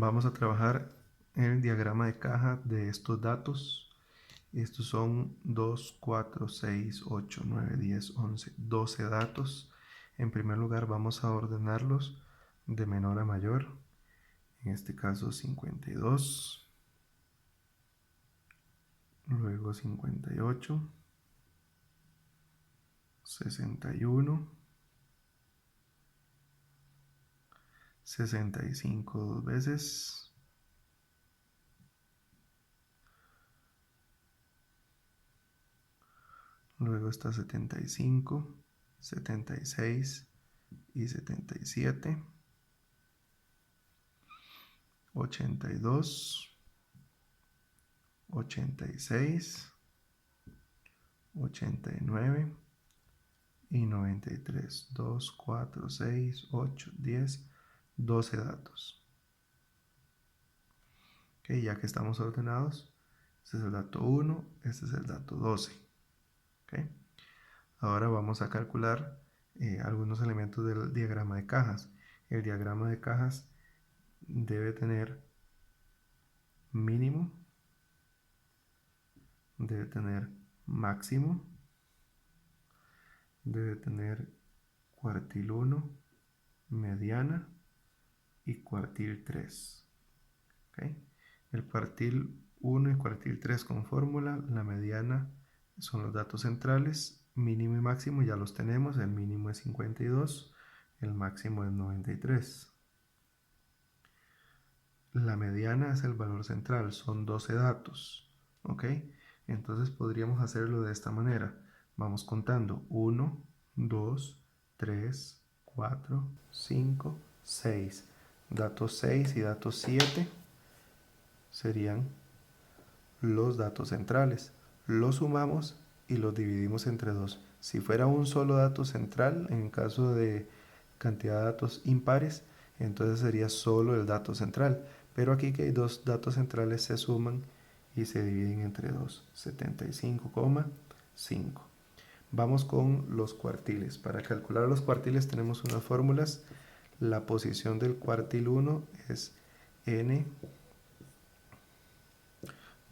Vamos a trabajar el diagrama de caja de estos datos. Estos son 2, 4, 6, 8, 9, 10, 11, 12 datos. En primer lugar vamos a ordenarlos de menor a mayor. En este caso 52, luego 58, 61, 65 dos veces, luego está 75, 76 y 77, 82, 86, 89 y 93. 2, 4, 6, 8, 10, 12 datos. Ok, ya que estamos ordenados, este es el dato 1, este es el dato 12. Okay. Ahora vamos a calcular algunos elementos del diagrama de cajas. El diagrama de cajas debe tener mínimo, debe tener máximo, debe tener cuartil 1, mediana y cuartil 3. ¿Okay? El cuartil 1 y cuartil 3 con fórmula, la mediana son los datos centrales, mínimo y máximo ya los tenemos, el mínimo es 52, el máximo es 93. La mediana es el valor central, son 12 datos, ¿ok? Entonces podríamos hacerlo de esta manera. Vamos contando 1, 2, 3, 4, 5, 6. Datos 6 y datos 7 serían los datos centrales. Los sumamos y los dividimos entre 2. Si fuera un solo dato central, en caso de cantidad de datos impares, entonces sería solo el dato central. Pero aquí que hay dos datos centrales se suman y se dividen entre 2. 75,5. Vamos con los cuartiles. Para calcular los cuartiles tenemos unas fórmulas. La posición del cuartil 1 es n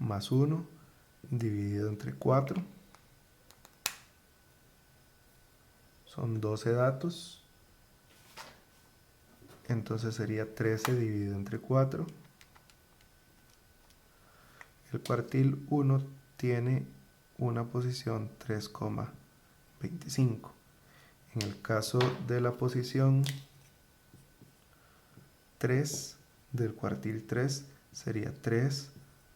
más 1 dividido entre 4. Son 12 datos. Entonces sería 13 dividido entre 4. El cuartil 1 tiene una posición 3,25. En el caso de la posición 3 del cuartil 3 sería 3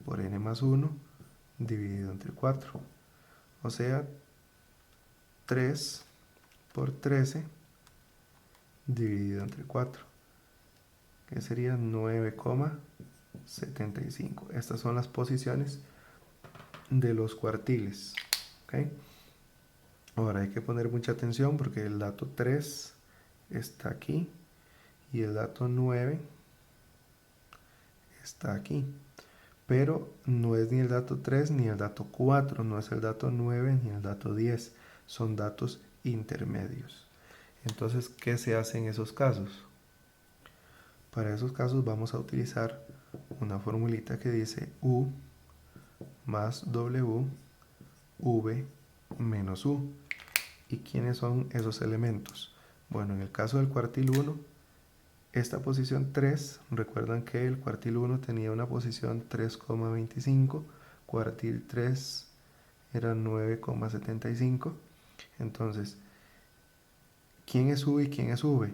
por n más 1 dividido entre 4. O sea, 3 por 13 dividido entre 4, que sería 9,75. Estas son las posiciones de los cuartiles. ¿Okay? Ahora hay que poner mucha atención porque el dato 3 está aquí y el dato 9 está aquí. Pero no es ni el dato 3 ni el dato 4, no es el dato 9 ni el dato 10. Son datos intermedios. Entonces, ¿qué se hace en esos casos? Para esos casos vamos a utilizar una formulita que dice U más W, V menos U. ¿Y quiénes son esos elementos? Bueno, en el caso del cuartil 1, esta posición 3, recuerdan que el cuartil 1 tenía una posición 3,25, cuartil 3 era 9,75. Entonces, ¿quién es U y quién es V?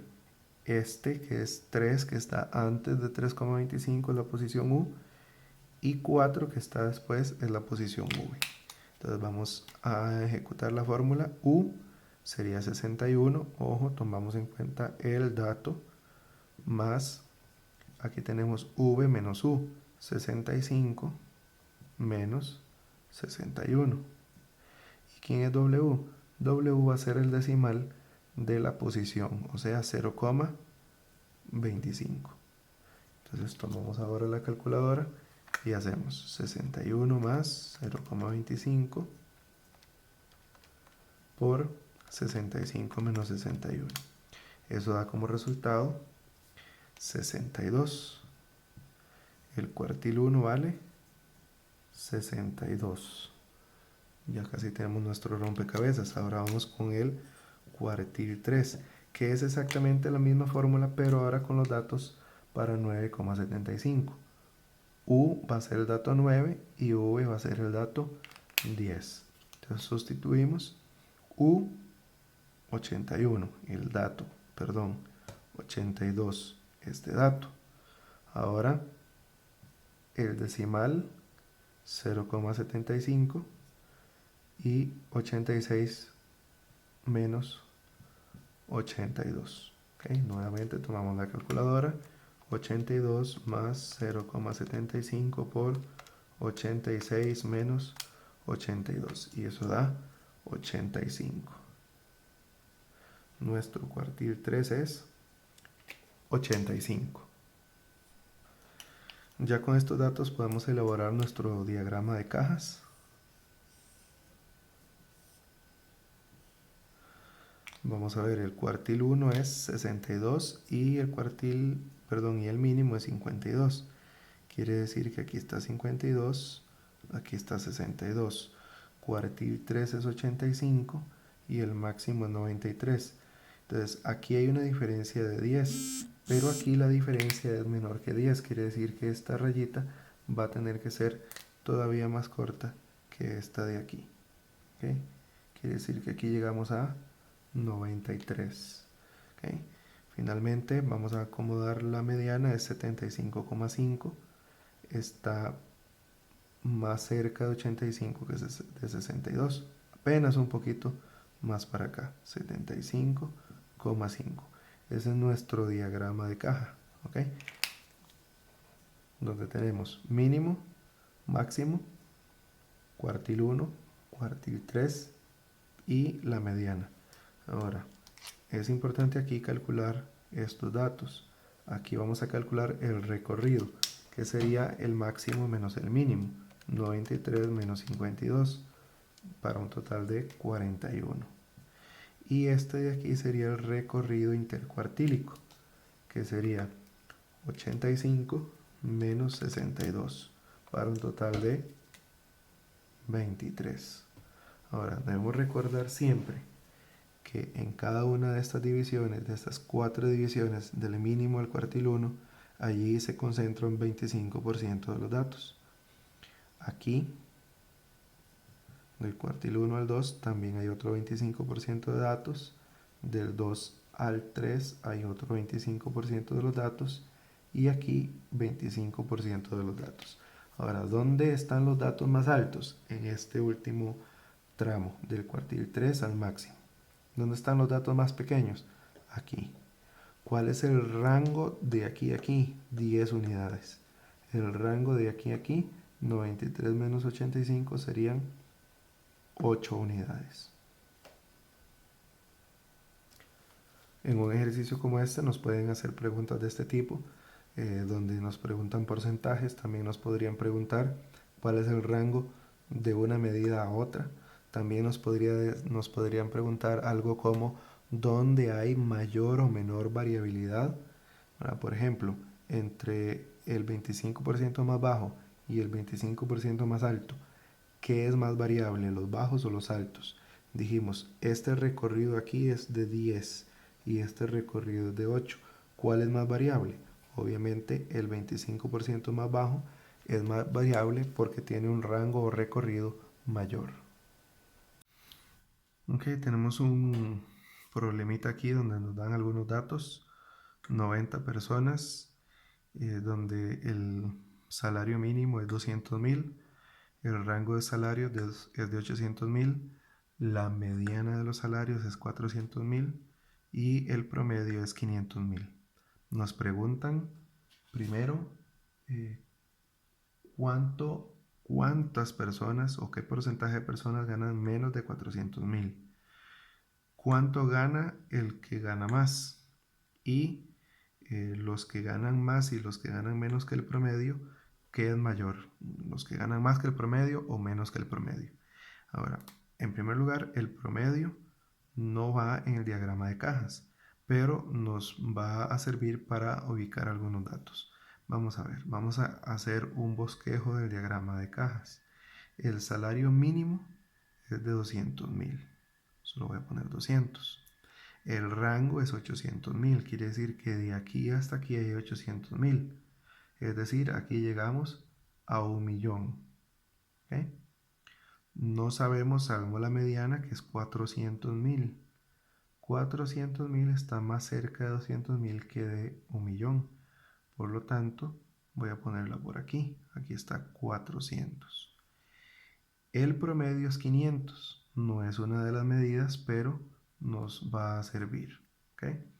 Este que es 3, que está antes de 3,25 es la posición U, y 4 que está después es la posición V. Entonces vamos a ejecutar la fórmula. U sería 61, ojo, tomamos en cuenta el dato, más, aquí tenemos V menos U, 65 menos 61. ¿Y quién es W? W va a ser el decimal de la posición, o sea 0,25. Entonces tomamos ahora la calculadora y hacemos 61 más 0,25 por 65 menos 61. Eso da como resultado 62. El cuartil 1 vale 62. Ya casi tenemos nuestro rompecabezas. Ahora vamos con el cuartil 3, que es exactamente la misma fórmula, pero ahora con los datos para 9,75. U va a ser el dato 9 y V va a ser el dato 10. Entonces sustituimos U 81, el dato, perdón, 82, este dato. Ahora el decimal 0,75 y 86 menos 82. ¿Okay? Nuevamente tomamos la calculadora. 82 más 0,75 por 86 menos 82. Y eso da 85. Nuestro cuartil 3 es 85. Ya con estos datos podemos elaborar nuestro diagrama de cajas. Vamos a ver, el cuartil 1 es 62 y el y el mínimo es 52. Quiere decir que aquí está 52, aquí está 62. Cuartil 3 es 85 y el máximo es 93. Entonces aquí hay una diferencia de 10, pero aquí la diferencia es menor que 10. Quiere decir que esta rayita va a tener que ser todavía más corta que esta de aquí. ¿Okay? Quiere decir que aquí llegamos a 93. ¿Okay? Finalmente vamos a acomodar la mediana, es 75,5. Está más cerca de 85 que de 62. Apenas un poquito más para acá, 75,5. Ese es nuestro diagrama de caja. ¿Okay? Donde tenemos mínimo, máximo, cuartil 1, cuartil 3 y la mediana. Ahora, es importante aquí calcular estos datos. Aquí vamos a calcular el recorrido, que sería el máximo menos el mínimo. 93 menos 52, para un total de 41. Y este de aquí sería el recorrido intercuartílico, que sería 85 menos 62, para un total de 23. Ahora, debemos recordar siempre que en cada una de estas divisiones, de estas 4 divisiones, del mínimo al cuartil 1, allí se concentra un 25% de los datos. Aquí, del cuartil 1 al 2, también hay otro 25% de datos. Del 2 al 3 hay otro 25% de los datos. Y aquí 25% de los datos. Ahora, ¿dónde están los datos más altos? En este último tramo, del cuartil 3 al máximo. ¿Dónde están los datos más pequeños? Aquí. ¿Cuál es el rango de aquí a aquí? 10 unidades. El rango de aquí a aquí, 93 menos 85 serían 8 unidades. En un ejercicio como este nos pueden hacer preguntas de este tipo, donde nos preguntan porcentajes. También nos podrían preguntar cuál es el rango de una medida a otra. También nos podrían preguntar algo como dónde hay mayor o menor variabilidad. Por ejemplo, entre el 25% más bajo y el 25% más alto, ¿qué es más variable, los bajos o los altos? Dijimos, este recorrido aquí es de 10 y este recorrido es de 8. ¿Cuál es más variable? Obviamente el 25% más bajo es más variable porque tiene un rango o recorrido mayor. Ok, tenemos un problemita aquí donde nos dan algunos datos. 90 personas, donde el salario mínimo es 200,000, el rango de salarios es de 800,000, la mediana de los salarios es 400,000 y el promedio es 500,000. Nos preguntan primero cuántas personas o qué porcentaje de personas ganan menos de 400,000. ¿Cuánto gana el que gana más? Y los que ganan más y los que ganan menos que el promedio, ¿qué es mayor? ¿Los que ganan más que el promedio o menos que el promedio? Ahora, en primer lugar, el promedio no va en el diagrama de cajas, pero nos va a servir para ubicar algunos datos. Vamos a ver, vamos a hacer un bosquejo del diagrama de cajas. El salario mínimo es de 200.000. Solo voy a poner 200. El rango es 800.000. Quiere decir que de aquí hasta aquí hay 800.000. Es decir, aquí llegamos a 1.000.000. ¿Okay? No sabemos la mediana, que es 400.000. 400.000 está más cerca de 200.000 que de 1.000.000. Por lo tanto, voy a ponerla por aquí. Aquí está 400. El promedio es 500. No es una de las medidas, pero nos va a servir. ¿Okay?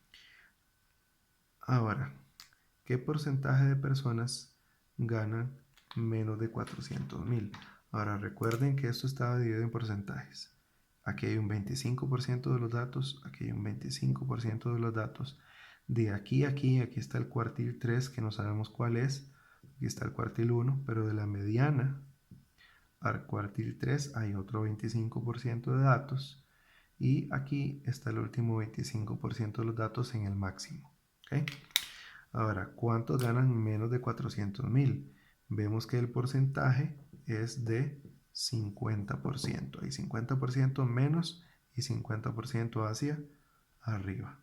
Ahora, ¿qué porcentaje de personas ganan menos de 400.000? Ahora, recuerden que esto estaba dividido en porcentajes. Aquí hay un 25% de los datos, aquí hay un 25% de los datos. De aquí a aquí, aquí está el cuartil 3, que no sabemos cuál es. Aquí está el cuartil 1, pero de la mediana al cuartil 3 hay otro 25% de datos. Y aquí está el último 25% de los datos en el máximo. ¿Okay? Ahora, ¿cuántos ganan menos de 400.000? Vemos que el porcentaje es de 50%. Hay 50% menos y 50% hacia arriba.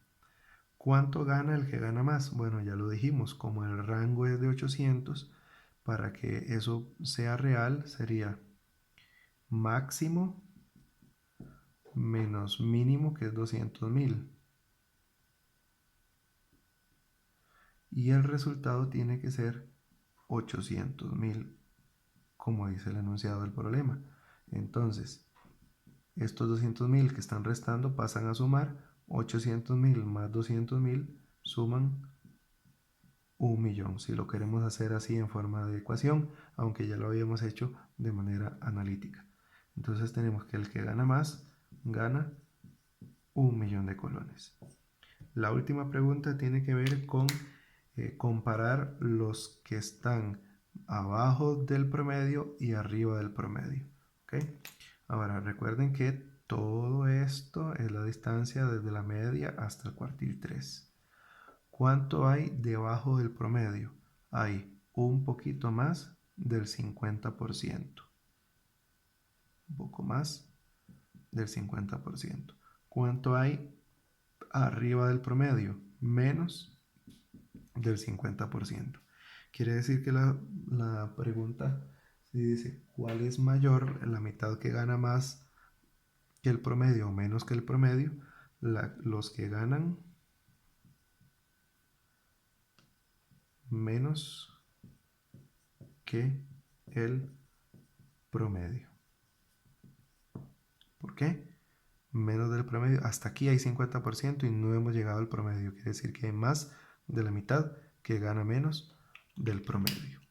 ¿Cuánto gana el que gana más? Bueno, ya lo dijimos, como el rango es de 800, para que eso sea real sería máximo menos mínimo, que es 200.000. Y el resultado tiene que ser 800.000, como dice el enunciado del problema. Entonces, estos 200.000 que están restando pasan a sumar. 800.000 más 200.000 suman 1.000.000. Si lo queremos hacer así en forma de ecuación, aunque ya lo habíamos hecho de manera analítica. Entonces tenemos que el que gana más gana 1.000.000 de colones. La última pregunta tiene que ver con comparar los que están abajo del promedio y arriba del promedio. ¿Okay? Ahora recuerden que todo esto es la distancia desde la media hasta el cuartil 3. ¿Cuánto hay debajo del promedio? Hay un poquito más del 50%. Un poco más del 50%. ¿Cuánto hay arriba del promedio? Menos del 50%. Quiere decir que la pregunta si dice cuál es mayor, la mitad que gana más que el promedio o menos que el promedio, los que ganan menos que el promedio. ¿Por qué? Menos del promedio. Hasta aquí hay 50% y no hemos llegado al promedio. Quiere decir que hay más de la mitad que gana menos del promedio.